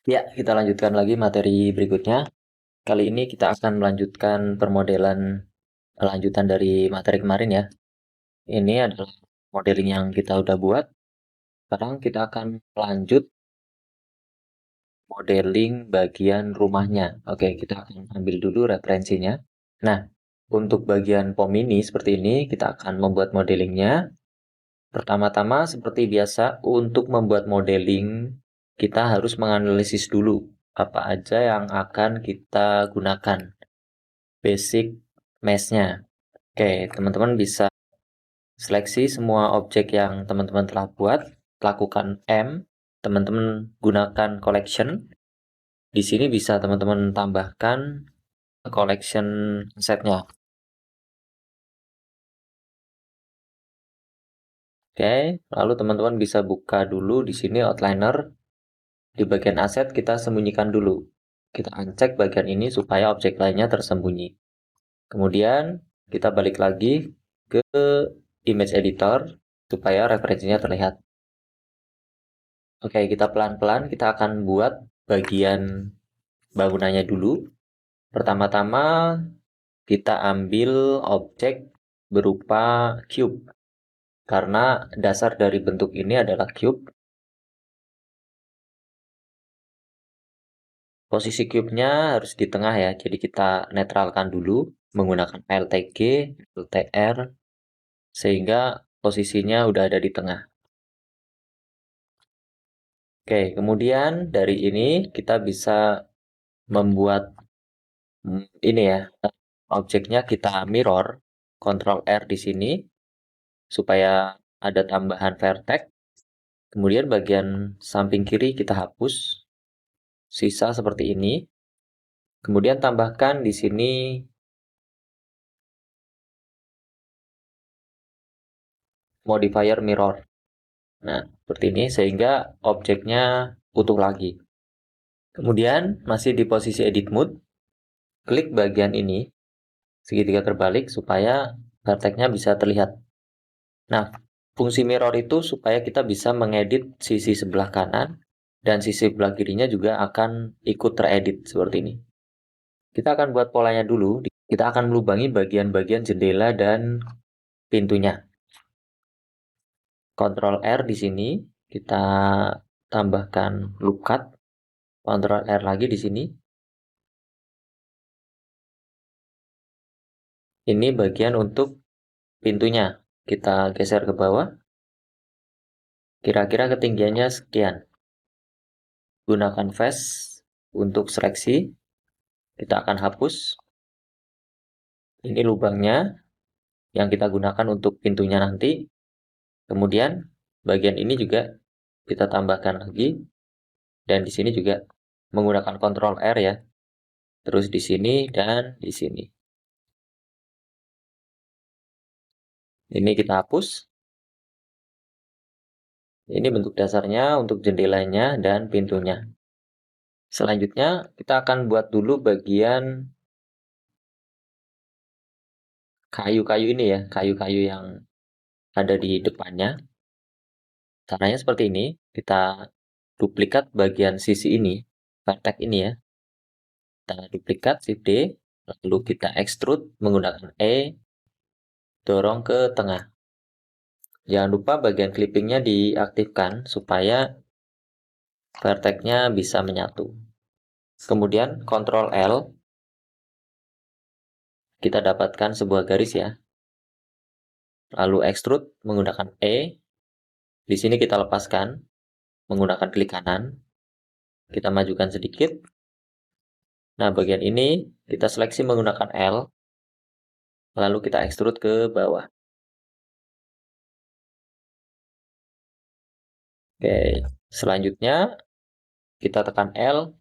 Ya, kita lanjutkan lagi materi berikutnya. Kali ini kita akan melanjutkan permodelan lanjutan dari materi kemarin ya. Ini adalah modeling yang kita udah buat. Sekarang kita akan lanjut modeling bagian rumahnya. Oke, kita akan ambil dulu referensinya. Nah, untuk bagian POM ini seperti ini, kita akan membuat modelingnya. Pertama-tama seperti biasa, untuk membuat modeling, kita harus menganalisis dulu apa aja yang akan kita gunakan. Basic mesh-nya. Oke, teman-teman bisa seleksi semua objek yang teman-teman telah buat, lakukan M, teman-teman gunakan collection. Di sini bisa teman-teman tambahkan collection setnya. Oke, lalu teman-teman bisa buka dulu di sini outliner. Di bagian aset kita sembunyikan dulu. Kita uncek bagian ini supaya objek lainnya tersembunyi. Kemudian kita balik lagi ke image editor supaya referensinya terlihat. Oke, kita pelan-pelan kita akan buat bagian bangunannya dulu. Pertama-tama kita ambil objek berupa cube. Karena dasar dari bentuk ini adalah cube. Posisi cube-nya harus di tengah ya, jadi kita netralkan dulu menggunakan LTG, LTR, sehingga posisinya udah ada di tengah. Oke, kemudian dari ini kita bisa membuat ini ya, objeknya kita mirror, Ctrl R di sini, supaya ada tambahan vertex. Kemudian bagian samping kiri kita hapus, sisa seperti ini. Kemudian tambahkan di sini modifier mirror. Nah, seperti ini sehingga objeknya utuh lagi. Kemudian masih di posisi edit mode, klik bagian ini, segitiga terbalik supaya vertexnya bisa terlihat. Nah, fungsi mirror itu supaya kita bisa mengedit sisi sebelah kanan dan sisi sebelah kirinya juga akan ikut teredit seperti ini. Kita akan buat polanya dulu. Kita akan melubangi bagian-bagian jendela dan pintunya. Ctrl R di sini, kita tambahkan loop cut. Ctrl R lagi di sini. Ini bagian untuk pintunya. Kita geser ke bawah. Kira-kira ketinggiannya sekian. Gunakan face untuk seleksi. Kita akan hapus. Ini lubangnya yang kita gunakan untuk pintunya nanti. Kemudian bagian ini juga kita tambahkan lagi. Dan di sini juga menggunakan Ctrl R ya. Terus di sini dan di sini. Ini kita hapus. Ini bentuk dasarnya untuk jendelanya dan pintunya. Selanjutnya kita akan buat dulu bagian kayu-kayu ini ya, kayu-kayu yang ada di depannya. Caranya seperti ini, kita duplikat bagian sisi ini, vertex ini ya. Kita duplikat Shift D, lalu kita extrude menggunakan E, dorong ke tengah. Jangan lupa bagian clippingnya diaktifkan supaya vertexnya bisa menyatu. Kemudian Ctrl L, kita dapatkan sebuah garis ya. Lalu extrude menggunakan E. Di sini kita lepaskan menggunakan klik kanan. Kita majukan sedikit. Nah, bagian ini kita seleksi menggunakan L. Lalu kita extrude ke bawah. Oke, selanjutnya kita tekan L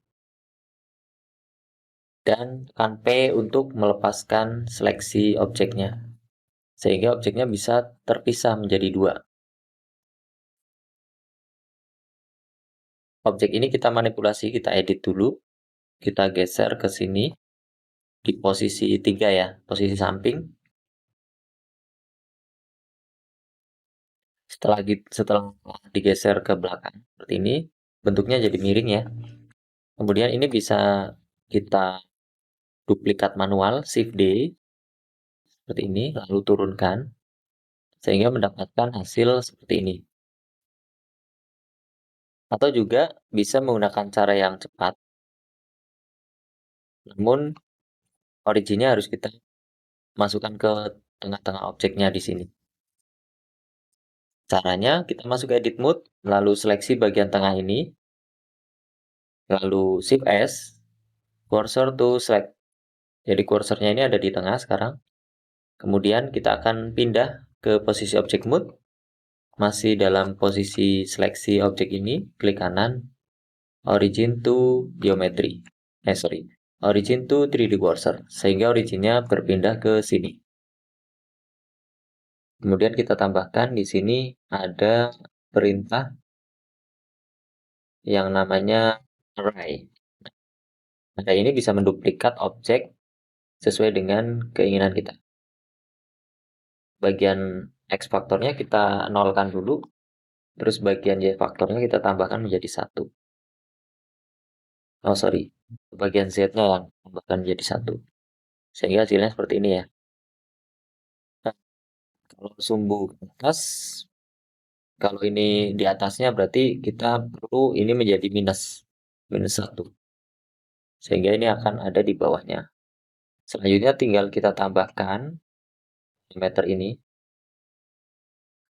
dan tekan P untuk melepaskan seleksi objeknya. Sehingga objeknya bisa terpisah menjadi dua. Objek ini kita manipulasi, kita edit dulu. Kita geser ke sini di posisi 3 ya, posisi samping. Setelah digeser ke belakang seperti ini, bentuknya jadi miring ya. Kemudian ini bisa kita duplikat manual, Shift D, seperti ini, lalu turunkan, sehingga mendapatkan hasil seperti ini. Atau juga bisa menggunakan cara yang cepat, namun originnya harus kita masukkan ke tengah-tengah objeknya di sini. Caranya, kita masuk ke edit mode, lalu seleksi bagian tengah ini, lalu Shift S, cursor to select. Jadi kursornya ini ada di tengah sekarang. Kemudian kita akan pindah ke posisi object mode, masih dalam posisi seleksi objek ini, klik kanan, origin to geometry. Origin to 3D cursor, sehingga originnya berpindah ke sini. Kemudian kita tambahkan di sini ada perintah yang namanya array. Array ini bisa menduplikat objek sesuai dengan keinginan kita. Bagian X faktornya kita nolkan dulu, terus bagian Y faktornya kita tambahkan menjadi 1. Oh sorry, bagian Z-nya yang tambahkan menjadi 1. Sehingga hasilnya seperti ini ya. Nah, kalau sumbu ke atas, kalau ini di atasnya berarti kita perlu ini menjadi minus 1. Sehingga ini akan ada di bawahnya. Selanjutnya tinggal kita tambahkan meter ini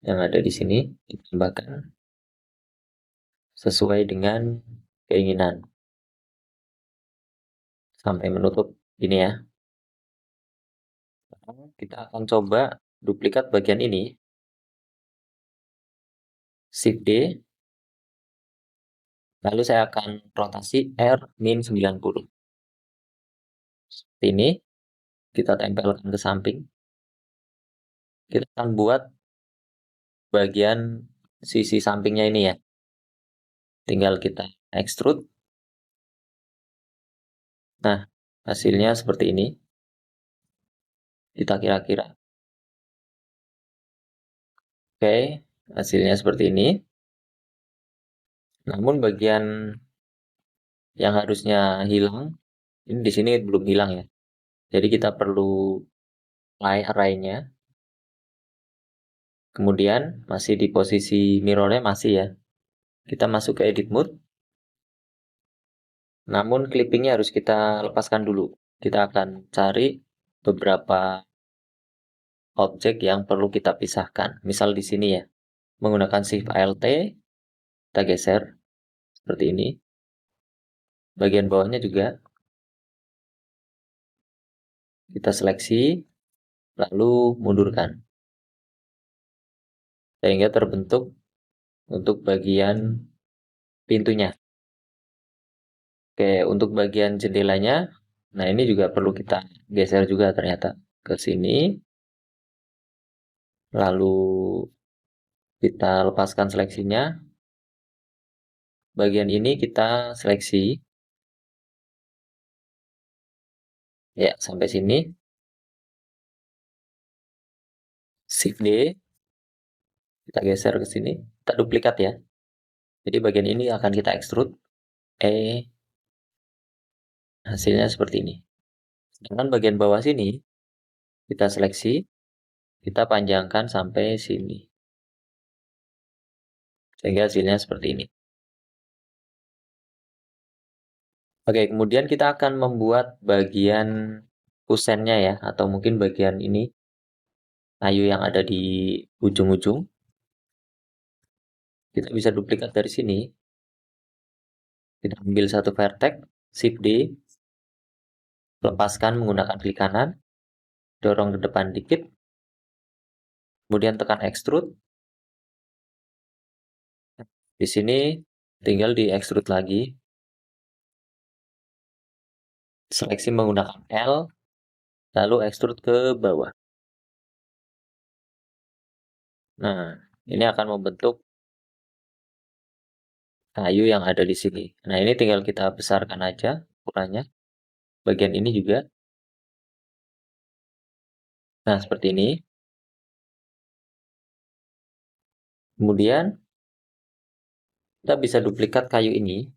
yang ada di sini, ditambahkan sesuai dengan keinginan sampai menutup ini ya. Kita akan coba duplikat bagian ini, Shift D, lalu saya akan rotasi R-90. Seperti ini, kita tempelkan ke samping. Kita akan buat bagian sisi sampingnya ini ya. Tinggal kita extrude. Nah, hasilnya seperti ini. Kita kira-kira. Oke, hasilnya seperti ini. Namun bagian yang harusnya hilang, ini di sini belum hilang ya. Jadi kita perlu array-nya. Kemudian masih di posisi mirrornya masih ya. Kita masuk ke edit mode. Namun clippingnya harus kita lepaskan dulu. Kita akan cari beberapa objek yang perlu kita pisahkan. Misal di sini ya, menggunakan Shift Alt, kita geser seperti ini. Bagian bawahnya juga kita seleksi, lalu mundurkan. Sehingga terbentuk untuk bagian pintunya. Oke, untuk bagian jendelanya, nah ini juga perlu kita geser juga ternyata ke sini. Lalu kita lepaskan seleksinya. Bagian ini kita seleksi. Ya, sampai sini. Shift D. Kita geser ke sini. Kita duplikat ya. Jadi bagian ini akan kita extrude. Hasilnya seperti ini. Sedangkan bagian bawah sini, kita seleksi. Kita panjangkan sampai sini. Sehingga hasilnya seperti ini. Oke, kemudian kita akan membuat bagian kusennya ya, atau mungkin bagian ini, kayu yang ada di ujung-ujung. Kita bisa duplikat dari sini. Kita ambil satu vertex, Shift D, lepaskan menggunakan klik kanan, dorong ke depan dikit, kemudian tekan extrude. Di sini tinggal di extrude lagi. Seleksi menggunakan L, lalu extrude ke bawah. Nah, ini akan membentuk kayu yang ada di sini. Nah, ini tinggal kita besarkan aja ukurannya. Bagian ini juga. Nah, seperti ini. Kemudian, kita bisa duplikat kayu ini.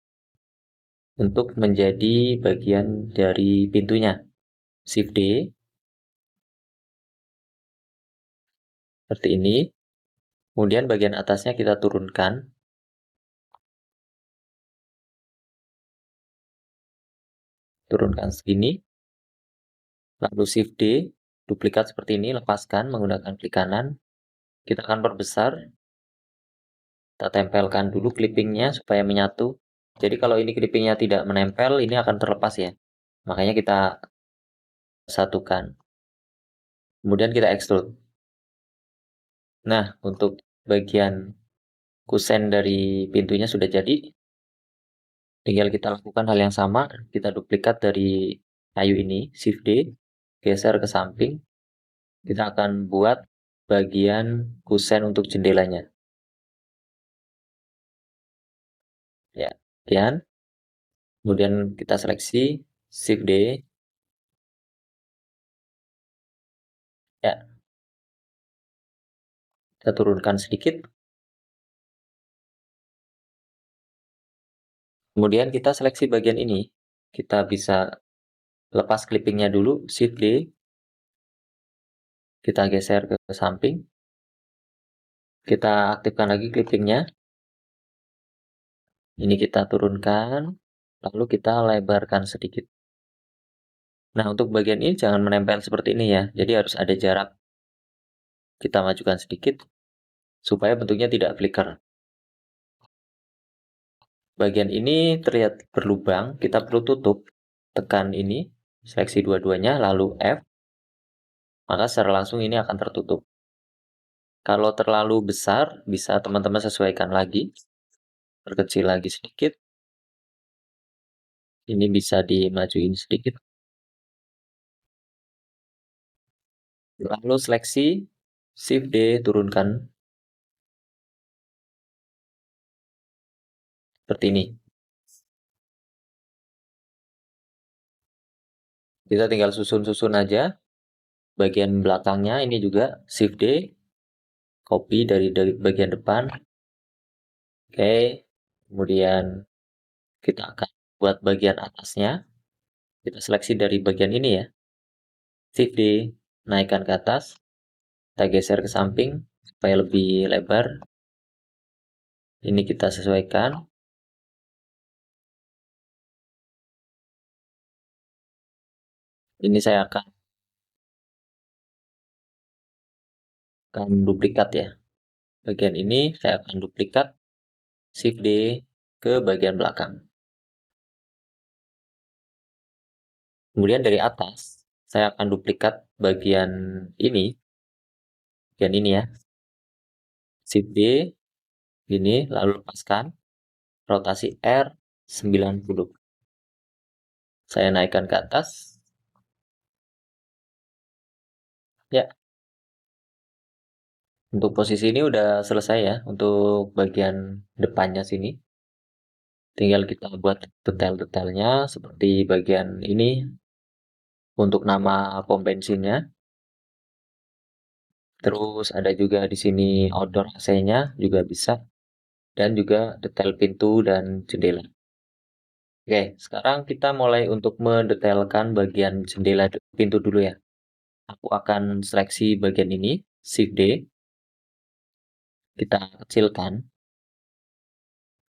untuk menjadi bagian dari pintunya. Shift D. Seperti ini. Kemudian bagian atasnya kita turunkan. Turunkan segini. Lalu Shift D. Duplikat seperti ini, lepaskan menggunakan klik kanan. Kita akan perbesar. Kita tempelkan dulu clippingnya supaya menyatu. Jadi kalau ini clippingnya tidak menempel, ini akan terlepas ya. Makanya kita satukan. Kemudian kita extrude. Nah, untuk bagian kusen dari pintunya sudah jadi. Tinggal kita lakukan hal yang sama. Kita duplikat dari kayu ini, Shift D, geser ke samping. Kita akan buat bagian kusen untuk jendelanya. Ya, sekian. Kemudian kita seleksi, Shift D. Ya, kita turunkan sedikit. Kemudian kita seleksi bagian ini. Kita bisa lepas clippingnya dulu, Shift D. Kita geser ke samping. Kita aktifkan lagi clippingnya. Ini kita turunkan, lalu kita lebarkan sedikit. Nah, untuk bagian ini jangan menempel seperti ini ya. Jadi harus ada jarak. Kita majukan sedikit, supaya bentuknya tidak flicker. Bagian ini terlihat berlubang, kita perlu tutup. Tekan ini, seleksi dua-duanya, lalu F. Maka secara langsung ini akan tertutup. Kalau terlalu besar, bisa teman-teman sesuaikan lagi. Perkecil lagi sedikit. Ini bisa dimajuin sedikit. Lalu seleksi, Shift D, turunkan. Seperti ini. Kita tinggal susun-susun aja. Bagian belakangnya ini juga Shift D. Copy dari bagian depan. Oke. Kemudian kita akan buat bagian atasnya. Kita seleksi dari bagian ini ya. Shift D. Naikkan ke atas. Kita geser ke samping supaya lebih lebar. Ini kita sesuaikan. Ini saya akan duplikat ya. Bagian ini saya akan duplikat. Shift D ke bagian belakang. Kemudian dari atas, saya akan duplikat bagian ini. Bagian ini ya. Shift D, ini, lalu lepaskan. Rotasi R 90. Saya naikkan ke atas. Ya. Untuk posisi ini udah selesai ya. Untuk bagian depannya sini. Tinggal kita buat detail-detailnya seperti bagian ini. Untuk nama pom bensinnya. Terus ada juga di sini outdoor AC-nya juga bisa. Dan juga detail pintu dan jendela. Oke, sekarang kita mulai untuk mendetailkan bagian jendela pintu dulu ya. Aku akan seleksi bagian ini, Shift D. Kita kecilkan.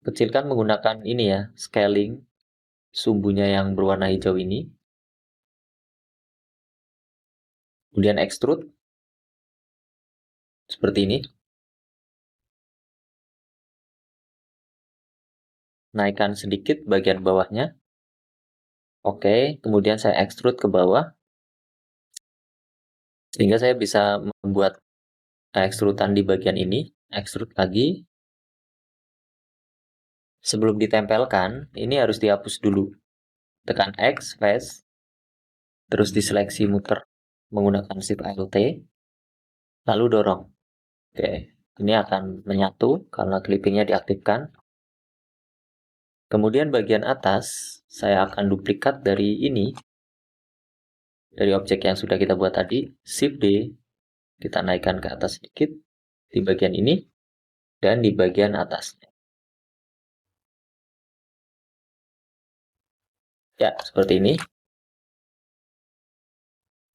Kecilkan menggunakan ini ya, scaling sumbunya yang berwarna hijau ini. Kemudian extrude. Seperti ini. Naikkan sedikit bagian bawahnya. Oke, kemudian saya extrude ke bawah. Sehingga saya bisa membuat extrudan di bagian ini. Extrude lagi. Sebelum ditempelkan, ini harus dihapus dulu. Tekan X, face. Terus diseleksi muter menggunakan Shift Alt. Lalu dorong. Oke, ini akan menyatu karena clippingnya diaktifkan. Kemudian bagian atas, saya akan duplikat dari ini. Dari objek yang sudah kita buat tadi, Shift D. Kita naikkan ke atas sedikit. Di bagian ini. Dan di bagian atasnya. Ya, seperti ini.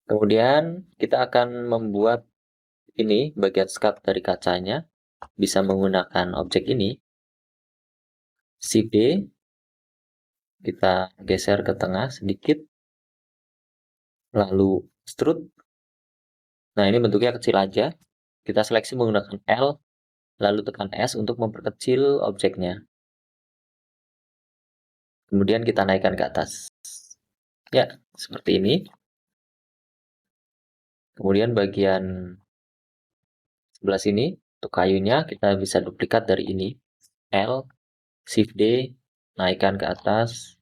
Kemudian kita akan membuat ini bagian scuff dari kacanya, bisa menggunakan objek ini. Shift D, kita geser ke tengah sedikit, lalu extrude. Nah, ini bentuknya kecil aja. Kita seleksi menggunakan L, lalu tekan S untuk memperkecil objeknya. Kemudian kita naikkan ke atas. Ya, seperti ini. Kemudian bagian sebelah sini, untuk kayunya kita bisa duplikat dari ini. L, Shift D, naikkan ke atas.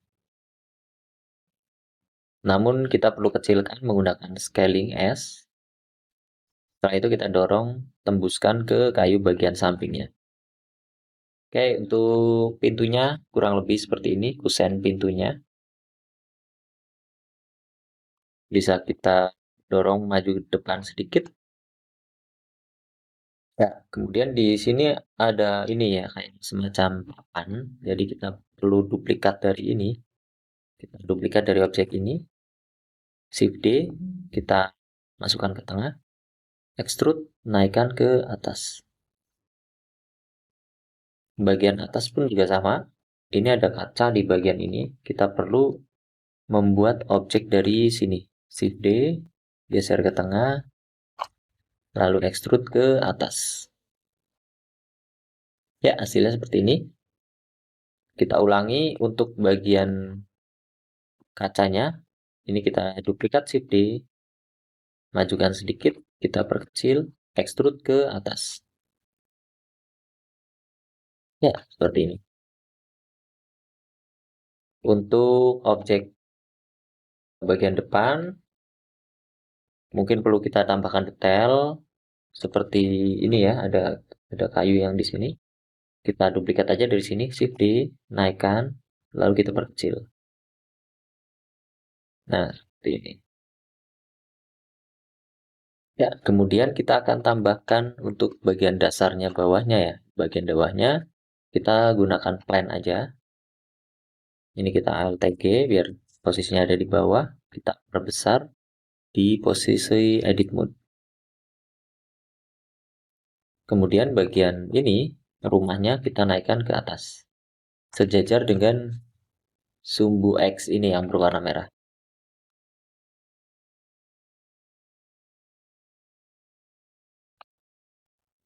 Namun kita perlu kecilkan menggunakan scaling S. Setelah itu kita dorong, tembuskan ke kayu bagian sampingnya. Oke, untuk pintunya kurang lebih seperti ini, kusen pintunya. Bisa kita dorong maju ke depan sedikit. Ya, kemudian di sini ada ini ya, kayak semacam papan. Jadi kita perlu duplikat dari ini. Kita duplikat dari objek ini. Shift D, kita masukkan ke tengah. Extrude, naikkan ke atas. Bagian atas pun juga sama. Ini ada kaca di bagian ini. Kita perlu membuat objek dari sini. Shift D, geser ke tengah, lalu extrude ke atas. Ya, hasilnya seperti ini. Kita ulangi untuk bagian kacanya. Ini kita duplikat Shift D, majukan sedikit, kita perkecil, extrude ke atas. Ya, seperti ini. Untuk objek bagian depan, mungkin perlu kita tambahkan detail seperti ini ya, ada kayu yang di sini. Kita duplikat aja dari sini, Shift D, naikkan, lalu kita perkecil. Nah, seperti ini. Ya, kemudian kita akan tambahkan untuk bagian dasarnya bawahnya ya. Bagian bawahnya kita gunakan plan aja. Ini kita Alt G biar posisinya ada di bawah. Kita perbesar di posisi edit mode. Kemudian bagian ini, rumahnya kita naikkan ke atas. Sejajar dengan sumbu X ini yang berwarna merah.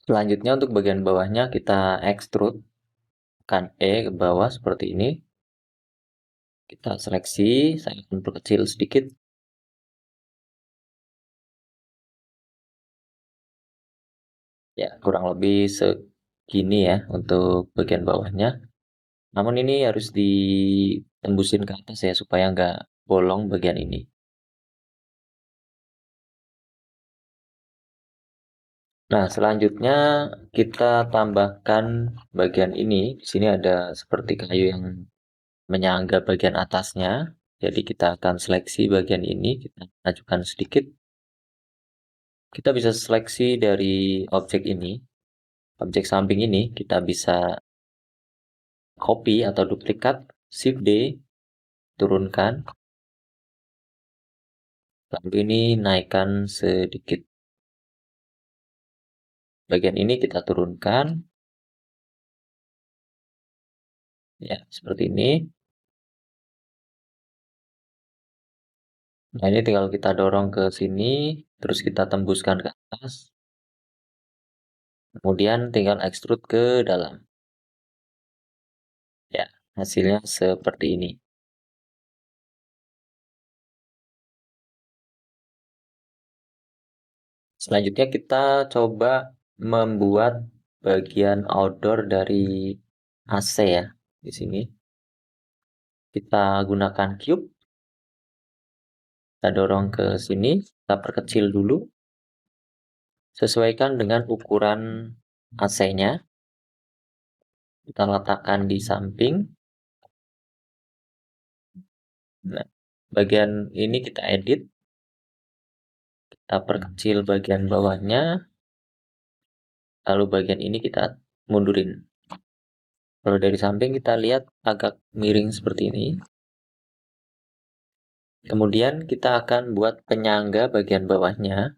Selanjutnya untuk bagian bawahnya kita extrude. Tekan E ke bawah seperti ini. Kita seleksi, saya akan perkecil sedikit. Ya, kurang lebih segini ya untuk bagian bawahnya. Namun ini harus ditembusin ke atas ya supaya nggak bolong bagian ini. Nah, selanjutnya kita tambahkan bagian ini. Di sini ada seperti kayu yang menyangga bagian atasnya. Jadi kita akan seleksi bagian ini, kita majukan sedikit. Kita bisa seleksi dari objek ini, objek samping ini, kita bisa copy atau duplikat, Shift D, turunkan. Lalu ini naikkan sedikit. Bagian ini kita turunkan. Ya, seperti ini. Nah, ini tinggal kita dorong ke sini, terus kita tembuskan ke atas. Kemudian tinggal extrude ke dalam. Ya, hasilnya seperti ini. Selanjutnya kita coba membuat bagian outdoor dari AC ya. Di sini kita gunakan cube. Kita dorong ke sini, kita perkecil dulu. Sesuaikan dengan ukuran AC-nya. Kita letakkan di samping. Nah, bagian ini kita edit. Kita perkecil bagian bawahnya. Lalu bagian ini kita mundurin. Kalau dari samping kita lihat agak miring seperti ini. Kemudian kita akan buat penyangga bagian bawahnya.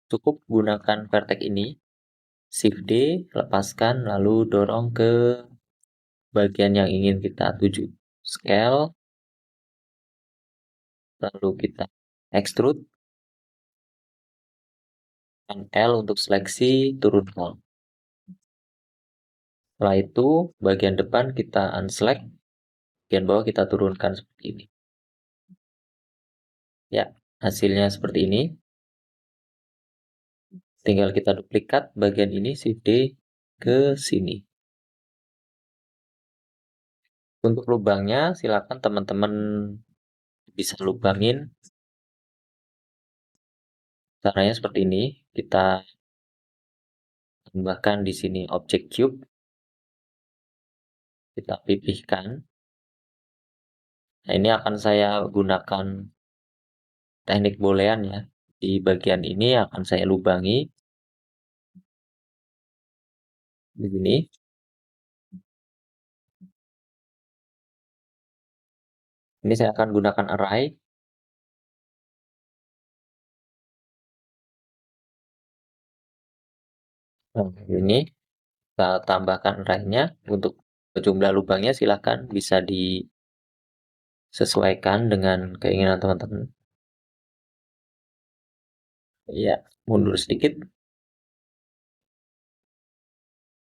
Cukup gunakan vertex ini, Shift D, lepaskan, lalu dorong ke bagian yang ingin kita tuju. Scale, lalu kita extrude, dan L untuk seleksi, turunkan. Setelah itu, bagian depan kita unselect, bagian bawah kita turunkan seperti ini. Ya, hasilnya seperti ini. Tinggal kita duplikat bagian ini, Shift D ke sini. Untuk lubangnya, silakan teman-teman bisa lubangin. Caranya seperti ini. Kita tambahkan di sini objek cube. Kita pipihkan. Nah, ini akan saya gunakan teknik boolean ya. Di bagian ini akan saya lubangi. Begini. Ini saya akan gunakan array. Nah, ini kita tambahkan array-nya. Untuk jumlah lubangnya silakan bisa disesuaikan dengan keinginan teman-teman. Ya, mundur sedikit.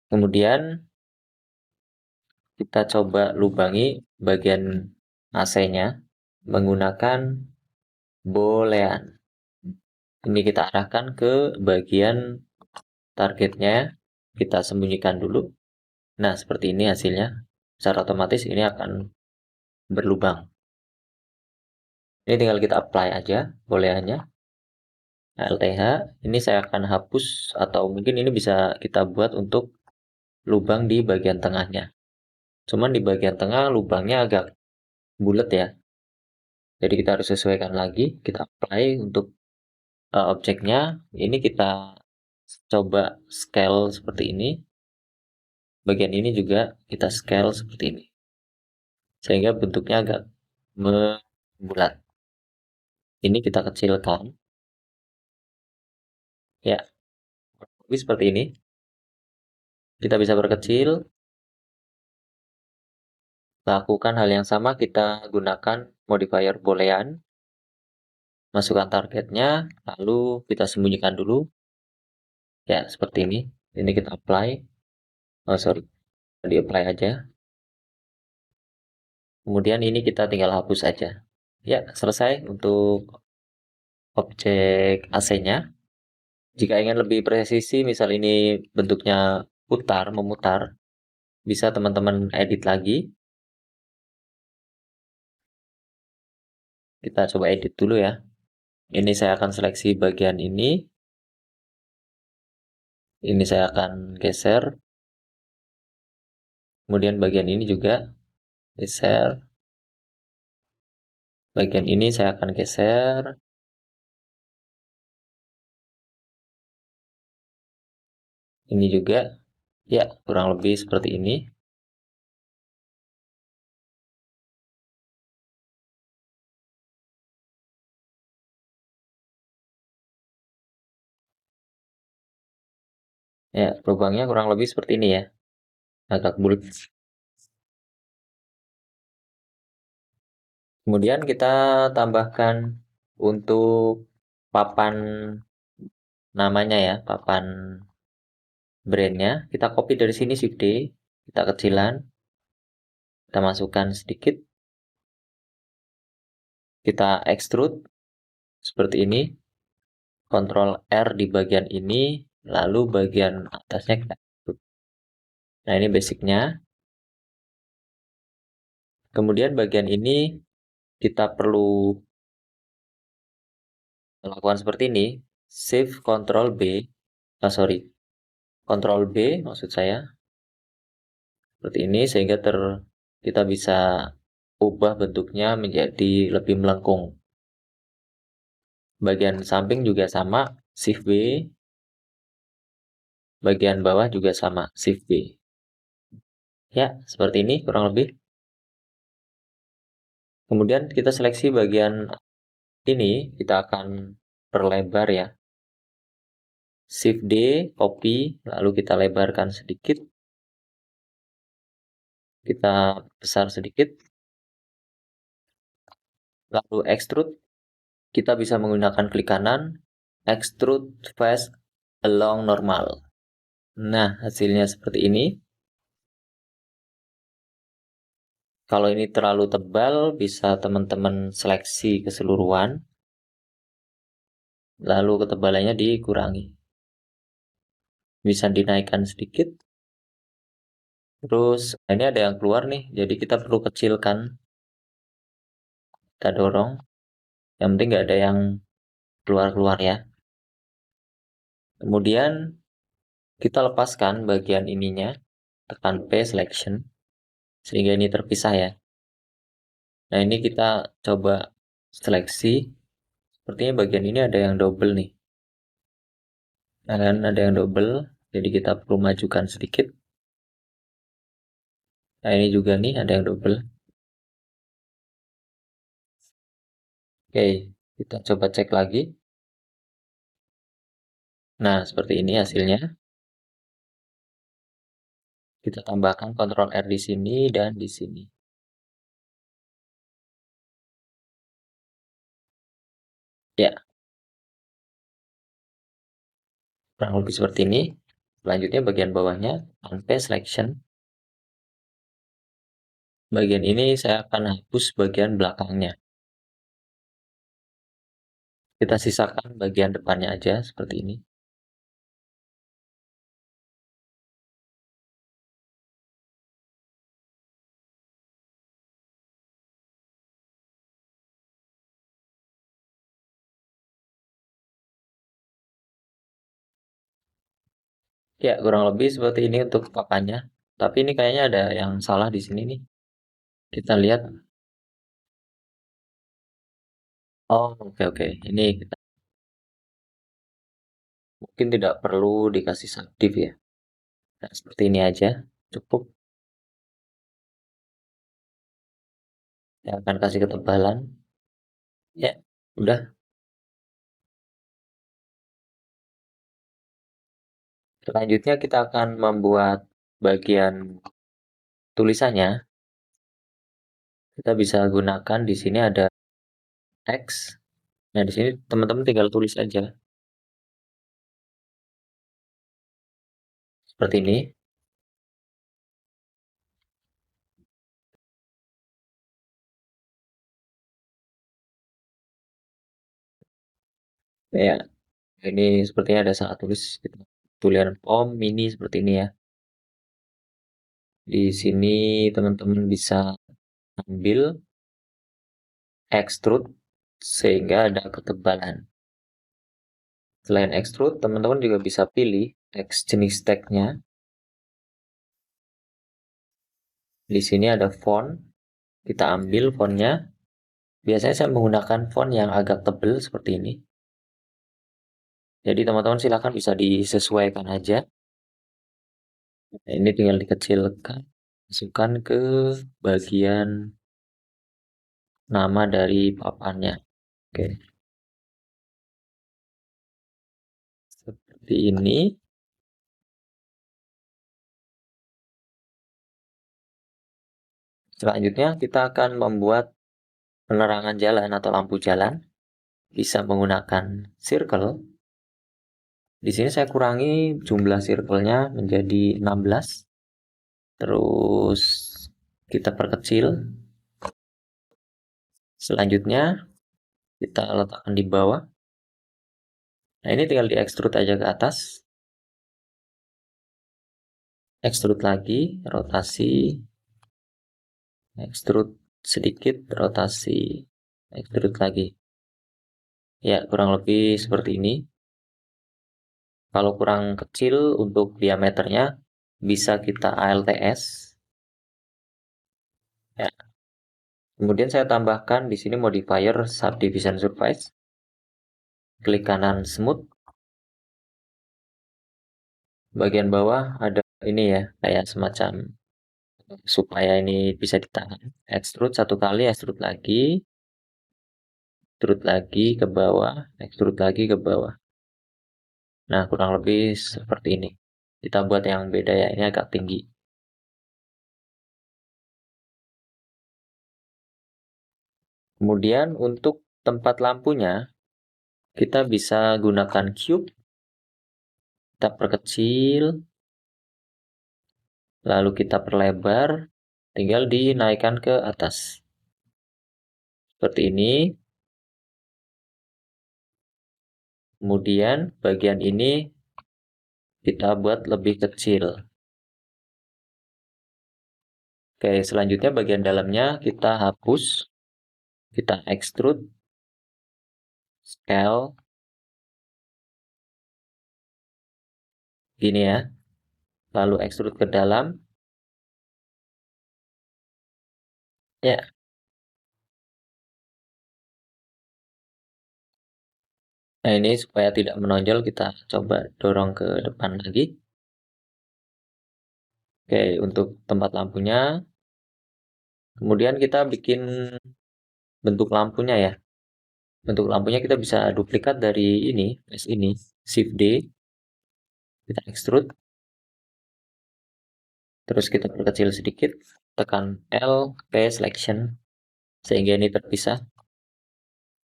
Kemudian kita coba lubangi bagian AC-nya menggunakan boolean. Ini kita arahkan ke bagian targetnya, kita sembunyikan dulu. Nah, seperti ini hasilnya. Secara otomatis ini akan berlubang. Ini tinggal kita apply aja booleannya. LTH, ini saya akan hapus atau mungkin ini bisa kita buat untuk lubang di bagian tengahnya. Cuman di bagian tengah lubangnya agak bulat ya. Jadi kita harus sesuaikan lagi, kita apply untuk objeknya. Ini kita coba scale seperti ini. Bagian ini juga kita scale seperti ini. Sehingga bentuknya agak membulat. Ini kita kecilkan. Ya, lebih seperti ini. Kita bisa berkecil. Lakukan hal yang sama, kita gunakan modifier boolean. Masukkan targetnya, lalu kita sembunyikan dulu. Ya, seperti ini. Ini kita apply. Oh, sorry. Di apply aja. Kemudian ini kita tinggal hapus aja. Ya, selesai untuk objek AC-nya. Jika ingin lebih presisi, misal ini bentuknya putar, memutar, bisa teman-teman edit lagi. Kita coba edit dulu ya. Ini saya akan seleksi bagian ini. Ini saya akan geser. Kemudian bagian ini juga geser. Bagian ini saya akan geser. Ini juga. Ya, kurang lebih seperti ini. Ya, lubangnya kurang lebih seperti ini ya. Agak bulat. Kemudian kita tambahkan untuk papan namanya ya, papan brandnya. Kita copy dari sini Shift D, kita kecilan, kita masukkan sedikit, kita extrude seperti ini, Ctrl R di bagian ini, lalu bagian atasnya kita extrude. Nah, ini basicnya. Kemudian bagian ini kita perlu melakukan seperti ini, Shift Ctrl B, Ctrl B maksud saya, seperti ini sehingga kita bisa ubah bentuknya menjadi lebih melengkung. Bagian samping juga sama, Shift B. Bagian bawah juga sama, Shift B. Ya, seperti ini kurang lebih. Kemudian kita seleksi bagian ini, kita akan perlebar ya. Shift D, copy, lalu kita lebarkan sedikit. Kita besar sedikit. Lalu extrude. Kita bisa menggunakan klik kanan, extrude face along normal. Nah, hasilnya seperti ini. Kalau ini terlalu tebal, bisa teman-teman seleksi keseluruhan. Lalu ketebalannya dikurangi. Bisa dinaikkan sedikit. Terus, ini ada yang keluar nih, jadi kita perlu kecilkan. Kita dorong. Yang penting nggak ada yang keluar-keluar ya. Kemudian, kita lepaskan bagian ininya. Tekan P, selection. Sehingga ini terpisah ya. Nah, ini kita coba seleksi. Sepertinya bagian ini ada yang double nih. Nah, kan ada yang double. Jadi kita perlu majukan sedikit. Nah, ini juga nih ada yang double. Oke, kita coba cek lagi. Nah, seperti ini hasilnya. Kita tambahkan Ctrl R di sini dan di sini. Ya, kurang lebih seperti ini. Selanjutnya bagian bawahnya, unpaste selection. Bagian ini saya akan hapus bagian belakangnya. Kita sisakan bagian depannya aja seperti ini. Ya, kurang lebih seperti ini untuk papannya. Tapi ini kayaknya ada yang salah di sini nih. Kita lihat. Oh, oke. Ini kita mungkin tidak perlu dikasih subdiv ya. Nah, seperti ini aja. Cukup. Saya akan kasih ketebalan. Ya, udah. Selanjutnya kita akan membuat bagian tulisannya. Kita bisa gunakan di sini ada teks. Nah, di sini teman-teman tinggal tulis aja. Seperti ini. Ya, ini sepertinya ada saat tulis gitu. Tulisan POM mini seperti ini ya. Di sini teman-teman bisa ambil extrude sehingga ada ketebalan. Selain extrude, teman-teman juga bisa pilih teks jenis tagnya. Di sini ada font. Kita ambil fontnya. Biasanya saya menggunakan font yang agak tebal seperti ini. Jadi teman-teman silakan bisa disesuaikan aja. Nah, ini tinggal dikecilkan, masukkan ke bagian nama dari papannya. Oke. Seperti ini. Selanjutnya kita akan membuat penerangan jalan atau lampu jalan. Bisa menggunakan circle. Di sini saya kurangi jumlah circle-nya menjadi 16. Terus kita perkecil. Selanjutnya kita letakkan di bawah. Nah, ini tinggal di-extrude aja ke atas. Extrude lagi, rotasi. Extrude sedikit, rotasi. Extrude lagi. Ya, kurang lebih seperti ini. Kalau kurang kecil untuk diameternya, bisa kita ALTS. Ya. Kemudian saya tambahkan di sini modifier subdivision surface. Klik kanan smooth. Bagian bawah ada ini ya, kayak semacam supaya ini bisa ditahan. Extrude satu kali, extrude lagi ke bawah, extrude lagi ke bawah. Nah, kurang lebih seperti ini. Kita buat yang beda ya, ini agak tinggi. Kemudian untuk tempat lampunya, kita bisa gunakan cube. Kita perkecil, lalu kita perlebar, tinggal dinaikkan ke atas. Seperti ini. Kemudian bagian ini kita buat lebih kecil. Oke, selanjutnya bagian dalamnya kita hapus. Kita extrude, scale, gini ya. Lalu extrude ke dalam. Ya. Nah, ini supaya tidak menonjol, kita coba dorong ke depan lagi. Oke, untuk tempat lampunya. Kemudian kita bikin bentuk lampunya ya. Bentuk lampunya kita bisa duplikat dari ini, Shift D. Kita extrude. Terus kita perkecil sedikit. Tekan L, P, selection. Sehingga ini terpisah.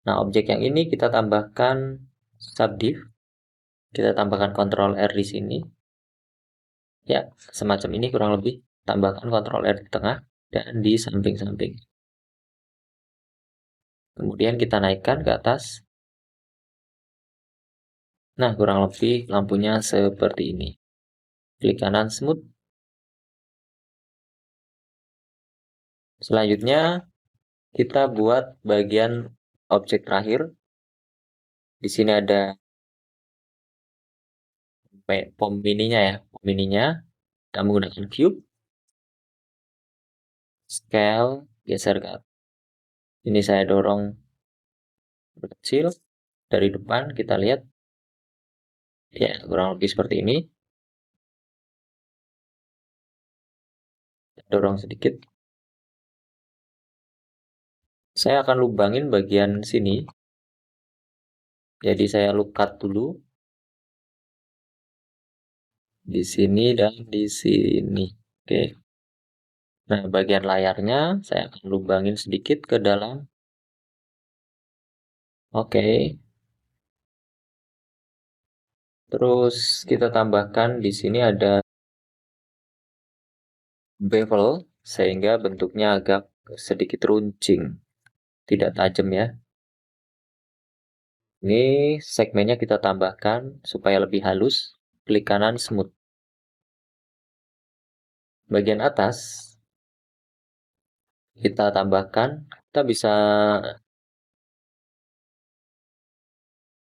Nah, objek yang ini kita tambahkan subdiv. Kita tambahkan Ctrl R di sini. Ya, semacam ini kurang lebih. Tambahkan Ctrl R di tengah dan di samping-samping. Kemudian kita naikkan ke atas. Nah, kurang lebih lampunya seperti ini. Klik kanan smooth. Selanjutnya, kita buat bagian objek terakhir. Di sini ada pom mininya ya. Pom mininya, kita menggunakan cube. Scale, geser ke atas. Ini saya dorong kecil. Dari depan kita lihat. Ya, kurang lebih seperti ini. Dorong sedikit. Saya akan lubangin bagian sini. Jadi saya look cut dulu. Di sini dan di sini. Oke. Nah, bagian layarnya saya akan lubangin sedikit ke dalam. Oke. Terus kita tambahkan di sini ada bevel sehingga bentuknya agak sedikit runcing. Tidak tajam ya. Ini segmennya kita tambahkan supaya lebih halus. Klik kanan smooth. Bagian atas kita tambahkan, kita bisa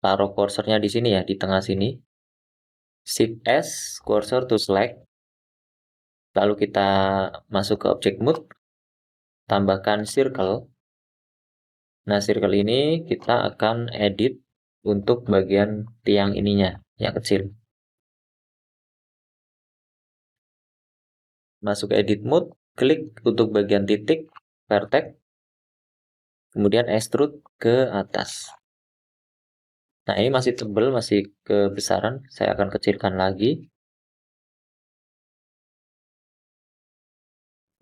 taruh kursornya di sini ya, di tengah sini. Shift S, cursor to select. Lalu kita masuk ke object mode, tambahkan circle. Nah, circle ini kita akan edit untuk bagian tiang ininya, yang kecil. Masuk ke edit mode, klik untuk bagian titik, vertex, kemudian extrude ke atas. Nah, ini masih tebal, masih kebesaran. Saya akan kecilkan lagi.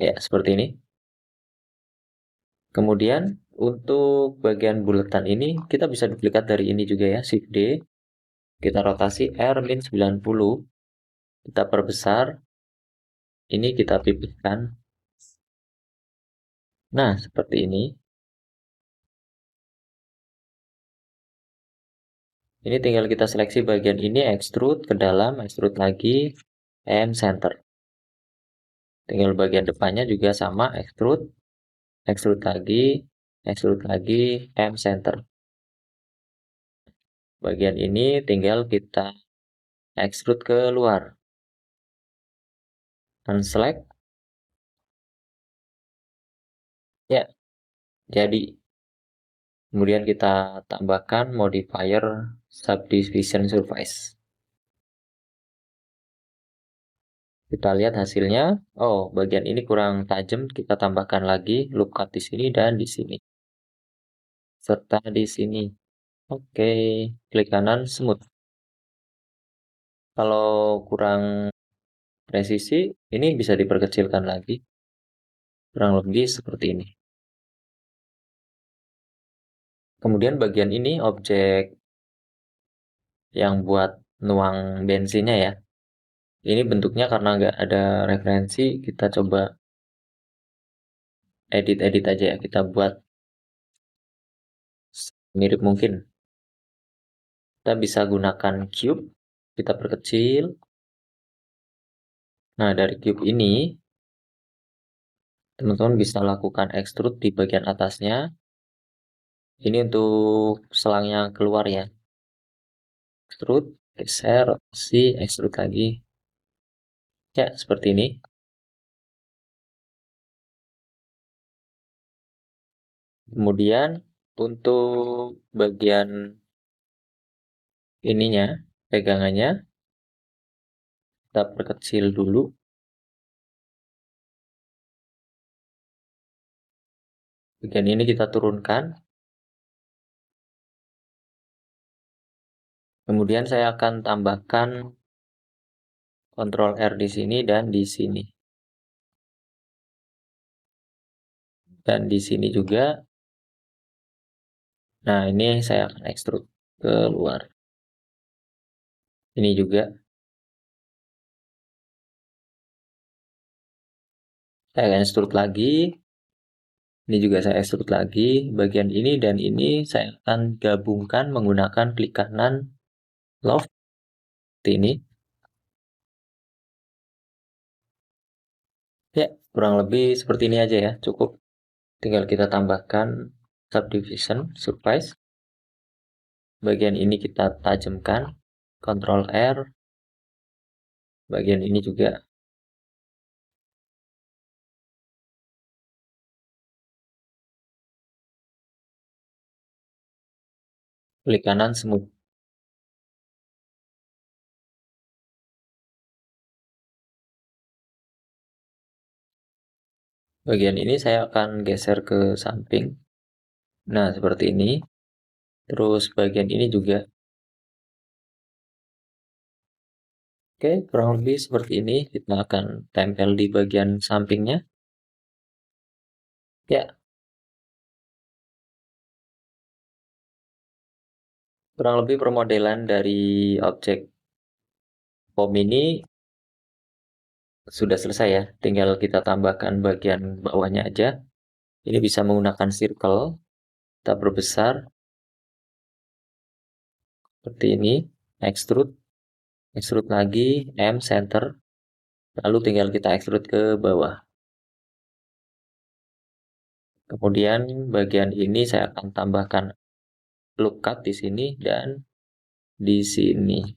Ya, seperti ini. Kemudian, untuk bagian bulatan ini, kita bisa duplikat dari ini juga ya, Shift D. Kita rotasi R-90. Kita perbesar. Ini kita pipihkan. Nah, seperti ini. Ini tinggal kita seleksi bagian ini, extrude ke dalam, extrude lagi, and center. Tinggal bagian depannya juga sama, extrude, extrude lagi, and center. Bagian ini tinggal kita extrude ke luar. Unselect. Ya, jadi. Kemudian kita tambahkan modifier subdivision surface. Kita lihat hasilnya. Oh, bagian ini kurang tajam. Kita tambahkan lagi loop cut di sini dan di sini. Serta di sini. Oke, klik kanan smooth. Kalau kurang presisi, ini bisa diperkecilkan lagi. Kurang lebih seperti ini. Kemudian bagian ini objek yang buat nuang bensinnya ya. Ini bentuknya karena nggak ada referensi, kita coba edit-edit aja ya. Kita buat mirip mungkin. Kita bisa gunakan cube, kita perkecil. Nah, dari cube ini, teman-teman bisa lakukan extrude di bagian atasnya. Ini untuk selangnya keluar ya. Extrude, geser, rotasi, extrude lagi. Ya, seperti ini. Kemudian untuk bagian ininya, pegangannya, kita perkecil dulu. Bagian ini kita turunkan. Kemudian saya akan tambahkan Ctrl R di sini dan di sini. Dan di sini juga. Nah, ini saya akan extrude keluar. Ini juga. Saya akan extrude lagi. Ini juga saya extrude lagi. Bagian ini dan ini saya akan gabungkan menggunakan klik kanan loft. Seperti ini. Ya, kurang lebih seperti ini aja ya. Cukup. Tinggal kita tambahkan subdivision, surface. Bagian ini kita tajamkan. Ctrl R. Bagian ini juga. Klik kanan smooth. Bagian ini saya akan geser ke samping. Nah, seperti ini. Terus bagian ini juga. Oke, kurang lebih seperti ini. Kita akan tempel di bagian sampingnya. Ya. Kurang lebih permodelan dari objek POM ini sudah selesai ya. Tinggal kita tambahkan bagian bawahnya aja. Ini bisa menggunakan circle. Kita perbesar. Seperti ini. Extrude. Extrude lagi. M, center. Lalu tinggal kita extrude ke bawah. Kemudian bagian ini saya akan tambahkan loop cut di sini dan di sini.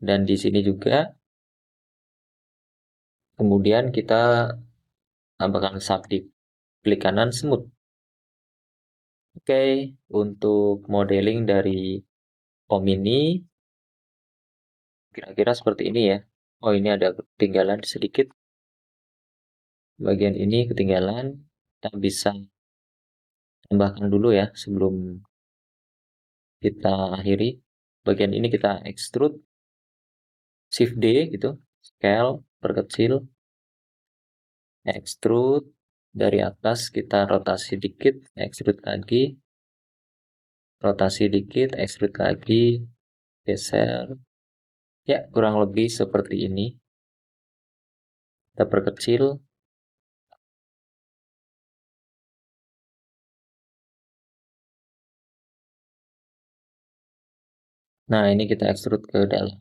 Dan di sini juga. Kemudian kita tambahkan subdiv. Klik kanan smooth. Oke, untuk modeling dari POM ini kira-kira seperti ini ya. Oh, ini ada ketinggalan sedikit. Bagian ini ketinggalan. Kita bisa tambahkan dulu ya sebelum kita akhiri. Bagian ini kita extrude. Shift D gitu. Scale, perkecil. Extrude. Dari atas kita rotasi dikit. Extrude lagi. Rotasi dikit. Extrude lagi. Geser. Ya, kurang lebih seperti ini. Kita perkecil. Nah, ini kita extrude ke dalam.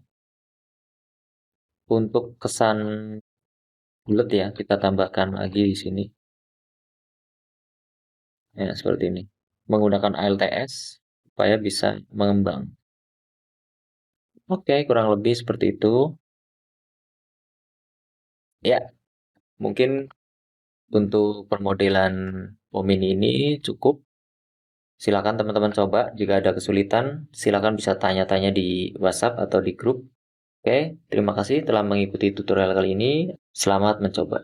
Untuk kesan bulat ya, kita tambahkan lagi di sini. Ya, seperti ini. Menggunakan ALTS supaya bisa mengembang. Oke, kurang lebih seperti itu. Ya, mungkin untuk permodelan POM ini cukup. Silakan teman-teman coba. Jika ada kesulitan, silakan bisa tanya-tanya di WhatsApp atau di grup. Oke, terima kasih telah mengikuti tutorial kali ini. Selamat mencoba.